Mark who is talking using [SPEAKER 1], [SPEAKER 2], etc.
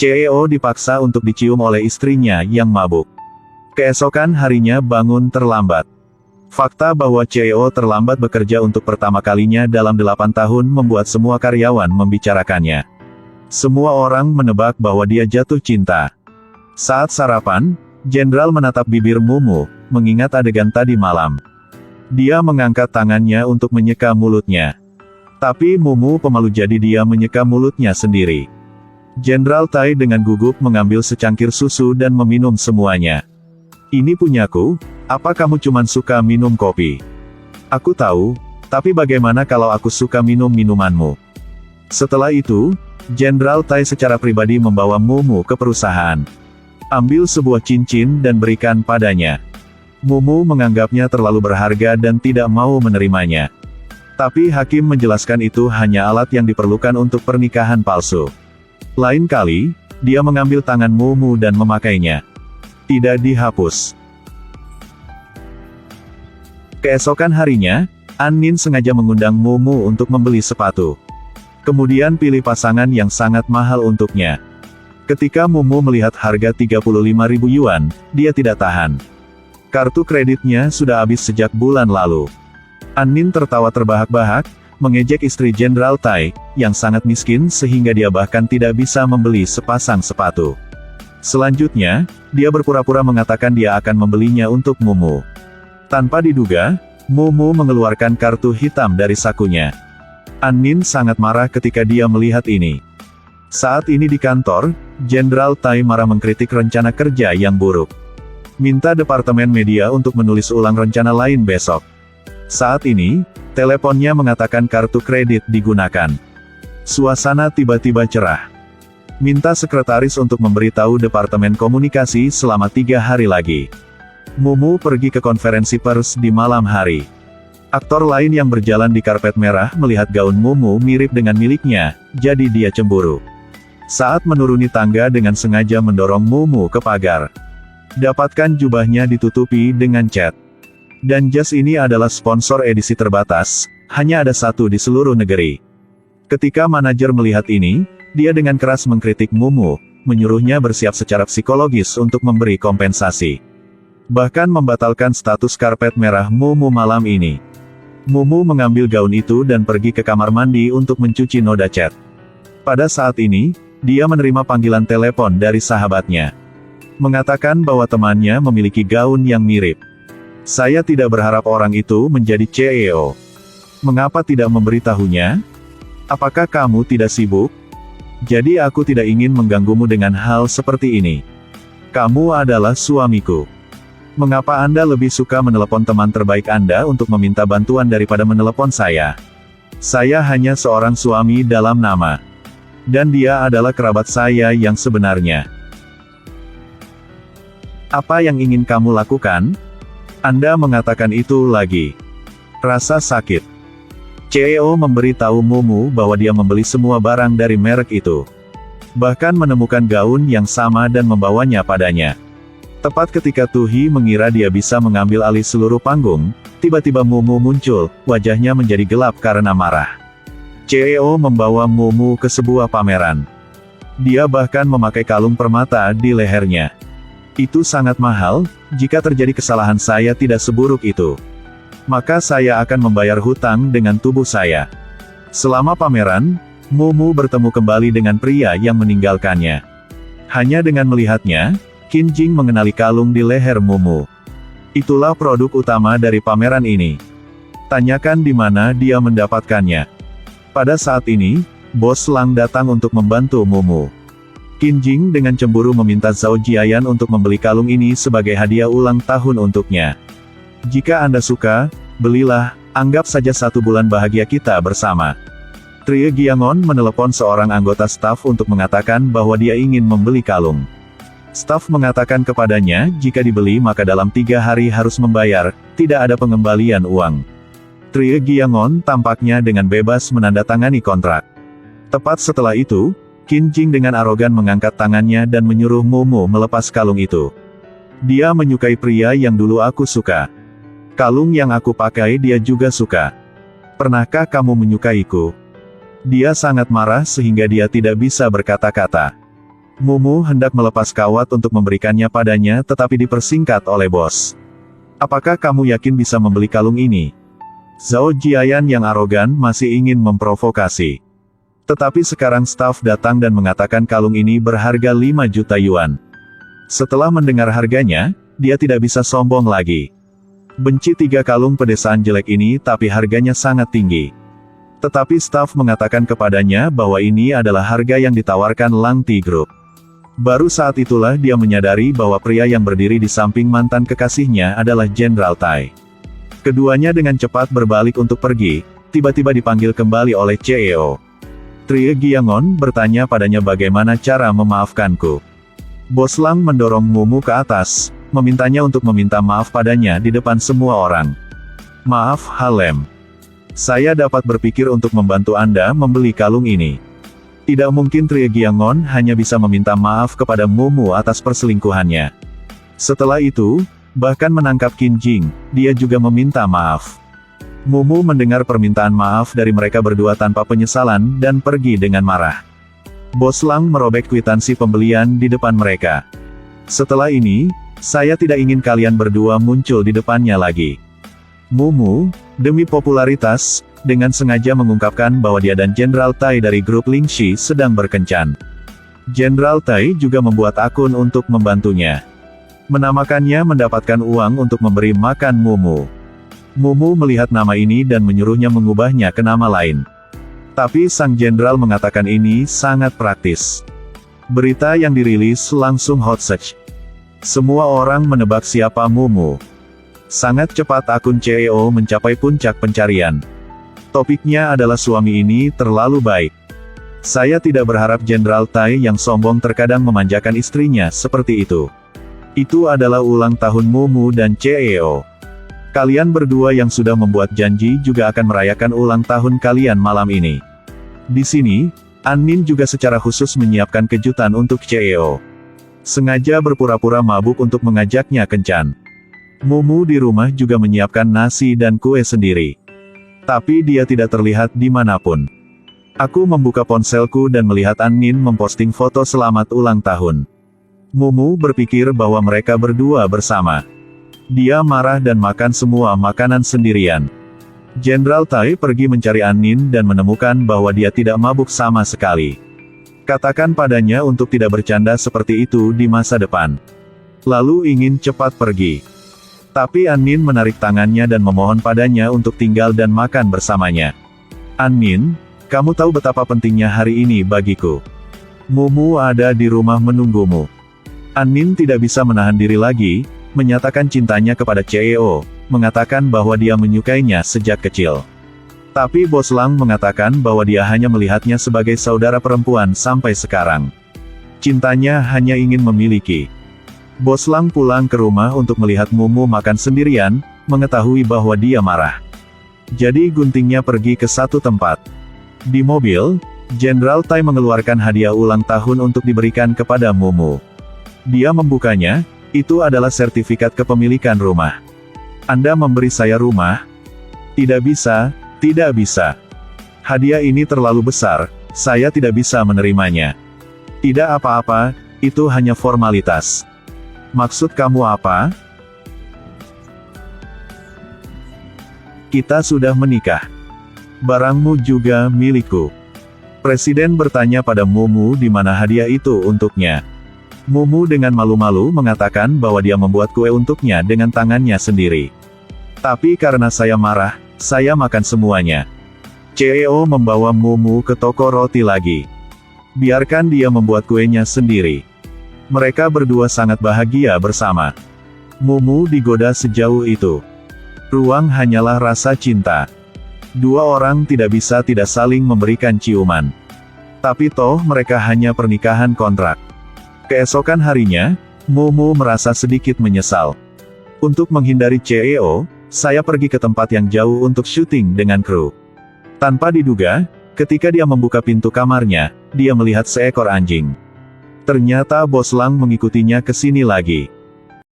[SPEAKER 1] CEO dipaksa untuk dicium oleh istrinya yang mabuk. Keesokan harinya bangun terlambat. Fakta bahwa CEO terlambat bekerja untuk pertama kalinya dalam 8 tahun membuat semua karyawan membicarakannya. Semua orang menebak bahwa dia jatuh cinta. Saat sarapan, Jenderal menatap bibir Mumu, mengingat adegan tadi malam. Dia mengangkat tangannya untuk menyeka mulutnya. Tapi Mumu pemalu jadi dia menyeka mulutnya sendiri. Jenderal Tai dengan gugup mengambil secangkir susu dan meminum semuanya. Ini punyaku, apa kamu cuman suka minum kopi? Aku tahu, tapi bagaimana kalau aku suka minum minumanmu? Setelah itu, Jenderal Tai secara pribadi membawa Mumu ke perusahaan. Ambil sebuah cincin dan berikan padanya. Mumu menganggapnya terlalu berharga dan tidak mau menerimanya. Tapi hakim menjelaskan itu hanya alat yang diperlukan untuk pernikahan palsu. Lain kali, dia mengambil tangan Mumu dan memakainya. Tidak dihapus. Keesokan harinya, An-nin sengaja mengundang Mumu untuk membeli sepatu. Kemudian pilih pasangan yang sangat mahal untuknya. Ketika Mumu melihat harga 35.000 yuan, dia tidak tahan. Kartu kreditnya sudah habis sejak bulan lalu. An-nin tertawa terbahak-bahak, mengejek istri Jenderal Tai, yang sangat miskin sehingga dia bahkan tidak bisa membeli sepasang sepatu. Selanjutnya, dia berpura-pura mengatakan dia akan membelinya untuk Mumu. Tanpa diduga, Mumu mengeluarkan kartu hitam dari sakunya. An-nin sangat marah ketika dia melihat ini. Saat ini di kantor, Jenderal Tai marah mengkritik rencana kerja yang buruk. Minta departemen media untuk menulis ulang rencana lain besok. Saat ini, teleponnya mengatakan kartu kredit digunakan. Suasana tiba-tiba cerah. Minta sekretaris untuk memberitahu departemen komunikasi selama 3 hari lagi. Mumu pergi ke konferensi pers di malam hari. Aktor lain yang berjalan di karpet merah melihat gaun Mumu mirip dengan miliknya, jadi dia cemburu. Saat menuruni tangga dengan sengaja mendorong Mumu ke pagar. Dapatkan jubahnya ditutupi dengan cat. Dan jas ini adalah sponsor edisi terbatas, hanya ada satu di seluruh negeri. Ketika manajer melihat ini, dia dengan keras mengkritik Mumu, menyuruhnya bersiap secara psikologis untuk memberi kompensasi. Bahkan membatalkan status karpet merah Mumu malam ini. Mumu mengambil gaun itu dan pergi ke kamar mandi untuk mencuci noda cat. Pada saat ini, dia menerima panggilan telepon dari sahabatnya. Mengatakan bahwa temannya memiliki gaun yang mirip. Saya tidak berharap orang itu menjadi CEO. Mengapa tidak memberitahunya? Apakah kamu tidak sibuk? Jadi aku tidak ingin mengganggumu dengan hal seperti ini. Kamu adalah suamiku. Mengapa Anda lebih suka menelepon teman terbaik Anda untuk meminta bantuan daripada menelepon saya? Saya hanya seorang suami dalam nama. Dan dia adalah kerabat saya yang sebenarnya. Apa yang ingin kamu lakukan? Anda mengatakan itu lagi. Rasa sakit. CEO memberitahu Mumu bahwa dia membeli semua barang dari merek itu. Bahkan menemukan gaun yang sama dan membawanya padanya. Tepat ketika Tuhi mengira dia bisa mengambil alih seluruh panggung, tiba-tiba Mumu muncul, wajahnya menjadi gelap karena marah. CEO membawa Mumu ke sebuah pameran. Dia bahkan memakai kalung permata di lehernya. Itu sangat mahal, jika terjadi kesalahan saya tidak seburuk itu. Maka saya akan membayar hutang dengan tubuh saya. Selama pameran, Mumu bertemu kembali dengan pria yang meninggalkannya. Hanya dengan melihatnya, Qin Jing mengenali kalung di leher Mumu. Itulah produk utama dari pameran ini. Tanyakan di mana dia mendapatkannya. Pada saat ini, Bos Lang datang untuk membantu Mumu. Qin Jing dengan cemburu meminta Zhao Jiayan untuk membeli kalung ini sebagai hadiah ulang tahun untuknya. Jika Anda suka, belilah, anggap saja 1 bulan bahagia kita bersama. Trie Giangon menelepon seorang anggota staf untuk mengatakan bahwa dia ingin membeli kalung. Staf mengatakan kepadanya, jika dibeli maka dalam 3 hari harus membayar, tidak ada pengembalian uang. Trie Giangon tampaknya dengan bebas menandatangani kontrak. Tepat setelah itu, Qin Jing dengan arogan mengangkat tangannya dan menyuruh Mumu melepas kalung itu. Dia menyukai pria yang dulu aku suka. Kalung yang aku pakai dia juga suka. Pernahkah kamu menyukaiku? Dia sangat marah sehingga dia tidak bisa berkata-kata. Mumu hendak melepas kawat untuk memberikannya padanya tetapi dipersingkat oleh bos. Apakah kamu yakin bisa membeli kalung ini? Zhao Jiayan yang arogan masih ingin memprovokasi. Tetapi sekarang staf datang dan mengatakan kalung ini berharga 5 juta yuan. Setelah mendengar harganya, dia tidak bisa sombong lagi. Benci 3 kalung pedesaan jelek ini tapi harganya sangat tinggi. Tetapi staf mengatakan kepadanya bahwa ini adalah harga yang ditawarkan Lang Ti Group. Baru saat itulah dia menyadari bahwa pria yang berdiri di samping mantan kekasihnya adalah Jenderal Tai. Keduanya dengan cepat berbalik untuk pergi, tiba-tiba dipanggil kembali oleh CEO. Trie Giangon bertanya padanya bagaimana cara memaafkanku. Bos Lang mendorong Mumu ke atas, memintanya untuk meminta maaf padanya di depan semua orang. Maaf, Halem. Saya dapat berpikir untuk membantu Anda membeli kalung ini. Tidak mungkin Trie Giangon hanya bisa meminta maaf kepada Mumu atas perselingkuhannya. Setelah itu, bahkan menangkap Qin Jing, dia juga meminta maaf. Mumu mendengar permintaan maaf dari mereka berdua tanpa penyesalan dan pergi dengan marah. Bos Lang merobek kwitansi pembelian di depan mereka. Setelah ini, saya tidak ingin kalian berdua muncul di depannya lagi. Mumu, demi popularitas, dengan sengaja mengungkapkan bahwa dia dan Jenderal Tai dari grup Lingxi sedang berkencan. Jenderal Tai juga membuat akun untuk membantunya. Menamakannya mendapatkan uang untuk memberi makan Mumu. Mumu melihat nama ini dan menyuruhnya mengubahnya ke nama lain. Tapi sang jenderal mengatakan ini sangat praktis. Berita yang dirilis langsung hot search. Semua orang menebak siapa Mumu. Sangat cepat akun CEO mencapai puncak pencarian. Topiknya adalah suami ini terlalu baik. Saya tidak berharap Jenderal Tai yang sombong terkadang memanjakan istrinya seperti itu. Itu adalah ulang tahun Mumu dan CEO. Kalian berdua yang sudah membuat janji juga akan merayakan ulang tahun kalian malam ini. Di sini, Annin juga secara khusus menyiapkan kejutan untuk CEO. Sengaja berpura-pura mabuk untuk mengajaknya kencan. Mumu di rumah juga menyiapkan nasi dan kue sendiri. Tapi dia tidak terlihat dimanapun. Aku membuka ponselku dan melihat Annin memposting foto selamat ulang tahun. Mumu berpikir bahwa mereka berdua bersama. Dia marah dan makan semua makanan sendirian. Jenderal Tai pergi mencari Annin dan menemukan bahwa dia tidak mabuk sama sekali. Katakan padanya untuk tidak bercanda seperti itu di masa depan. Lalu ingin cepat pergi. Tapi Annin menarik tangannya dan memohon padanya untuk tinggal dan makan bersamanya. Annin, kamu tahu betapa pentingnya hari ini bagiku. Mumu ada di rumah menunggumu. Annin tidak bisa menahan diri lagi, menyatakan cintanya kepada CEO, mengatakan bahwa dia menyukainya sejak kecil. Tapi Bos Lang mengatakan bahwa dia hanya melihatnya sebagai saudara perempuan sampai sekarang. Cintanya hanya ingin memiliki. Bos Lang pulang ke rumah untuk melihat Mumu makan sendirian, mengetahui bahwa dia marah. Jadi guntingnya pergi ke satu tempat. Di mobil, Jenderal Tai mengeluarkan hadiah ulang tahun untuk diberikan kepada Mumu. Dia membukanya, itu adalah sertifikat kepemilikan rumah. Anda memberi saya rumah? Tidak bisa, tidak bisa. Hadiah ini terlalu besar, saya tidak bisa menerimanya. Tidak apa-apa, itu hanya formalitas. Maksud kamu apa? Kita sudah menikah. Barangmu juga milikku. Presiden bertanya pada Mumu di mana hadiah itu untuknya. Mumu dengan malu-malu mengatakan bahwa dia membuat kue untuknya dengan tangannya sendiri. Tapi karena saya marah, saya makan semuanya. CEO membawa Mumu ke toko roti lagi. Biarkan dia membuat kuenya sendiri. Mereka berdua sangat bahagia bersama. Mumu digoda sejauh itu. Ruang hanyalah rasa cinta. Dua orang tidak bisa tidak saling memberikan ciuman. Tapi toh mereka hanya pernikahan kontrak. Keesokan harinya, Mumu merasa sedikit menyesal. Untuk menghindari CEO, saya pergi ke tempat yang jauh untuk syuting dengan kru. Tanpa diduga, ketika dia membuka pintu kamarnya, dia melihat seekor anjing. Ternyata Bos Lang mengikutinya ke sini lagi.